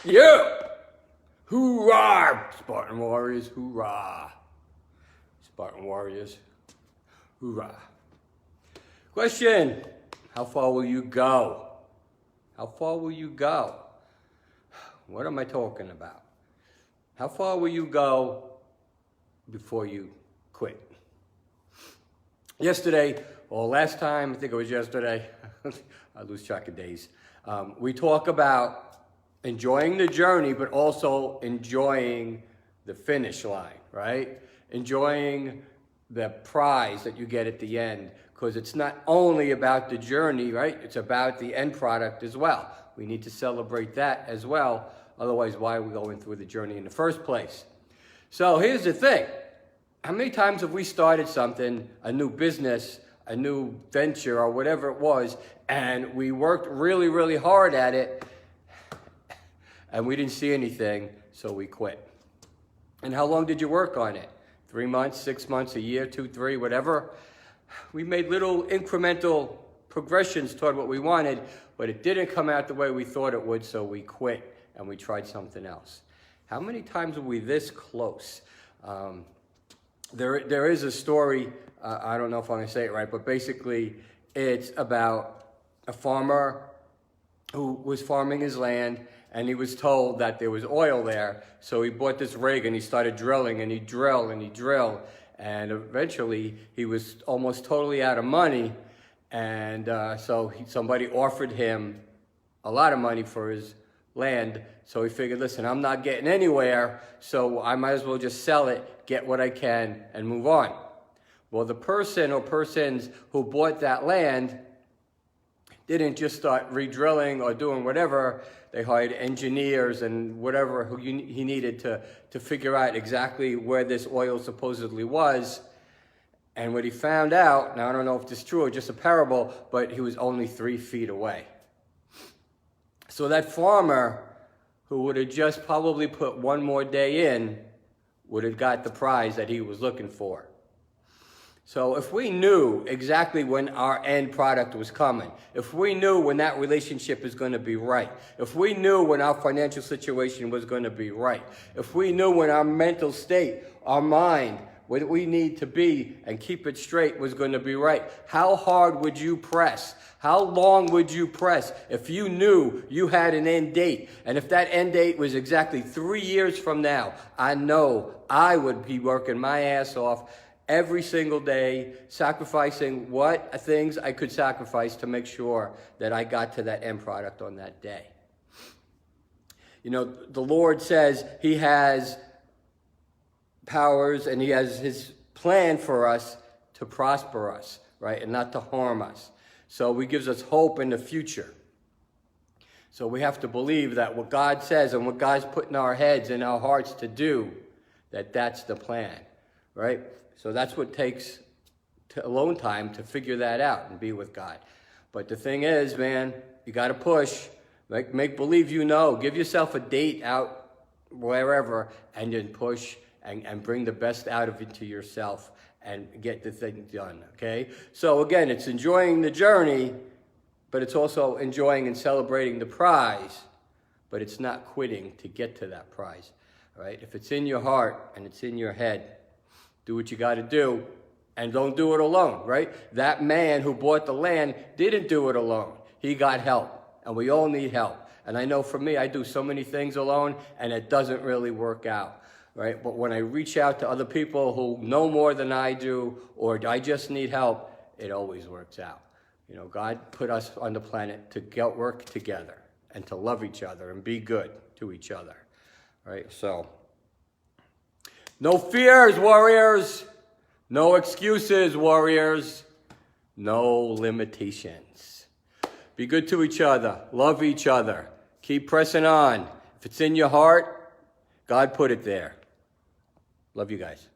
Yeah! Hoorah! Spartan Warriors, hoorah! Spartan Warriors, hoorah. Question, how far will you go? How far will you go? What am I talking about? How far will you go before you quit? Yesterday, or last time, I think it was yesterday, I lose track of days, we talk about enjoying the journey, but also enjoying the finish line, right? Enjoying the prize that you get at the end, because it's not only about the journey, right? It's about the end product as well. We need to celebrate that as well. Otherwise, why are we going through the journey in the first place? So here's the thing. How many times have we started something, a new business, a new venture, or whatever it was, and we worked really, really hard at it, and we didn't see anything, so we quit? And how long did you work on it? 3 months, 6 months, a year, 2, 3, whatever. We made little incremental progressions toward what we wanted, but it didn't come out the way we thought it would, so we quit and we tried something else. How many times were we this close? There is a story, I don't know if I'm gonna say it right, but basically it's about a farmer who was farming his land, and he was told that there was oil there. So he bought this rig and he started drilling, and he drilled and he drilled. And eventually he was almost totally out of money. And somebody offered him a lot of money for his land. So he figured, listen, I'm not getting anywhere, so I might as well just sell it, get what I can, and move on. Well, the person or persons who bought that land didn't just start re-drilling or doing whatever. They hired engineers and whatever he needed to figure out exactly where this oil supposedly was. And what he found out, now I don't know if this is true or just a parable, but he was only 3 feet away. So that farmer, who would have just probably put one more day in, would have got the prize that he was looking for. So if we knew exactly when our end product was coming, if we knew when that relationship is going to be right, if we knew when our financial situation was going to be right, if we knew when our mental state, our mind, what we need to be and keep it straight was going to be right, how hard would you press? How long would you press if you knew you had an end date? And if that end date was exactly 3 years from now, I know I would be working my ass off every single day, sacrificing what things I could sacrifice to make sure that I got to that end product on that day. You know, the Lord says He has powers and He has His plan for us to prosper us, right, and not to harm us. So He gives us hope in the future. So we have to believe that what God says and what God's put in our heads and our hearts to do, that's the plan, right? So that's what takes alone time to figure that out and be with God. But the thing is, man, you got to push. Make believe you know. Give yourself a date out wherever, and then push and bring the best out of it to yourself and get the thing done, okay? So again, it's enjoying the journey, but it's also enjoying and celebrating the prize, but it's not quitting to get to that prize, all right? If it's in your heart and it's in your head, do what you got to do, and don't do it alone, right? That man who bought the land didn't do it alone. He got help, and we all need help. And I know for me, I do so many things alone, and it doesn't really work out, right? But when I reach out to other people who know more than I do, or I just need help, it always works out. You know, God put us on the planet to work together and to love each other and be good to each other, right? So, no fears, warriors. No excuses, warriors. No limitations. Be good to each other. Love each other. Keep pressing on. If it's in your heart, God put it there. Love you guys.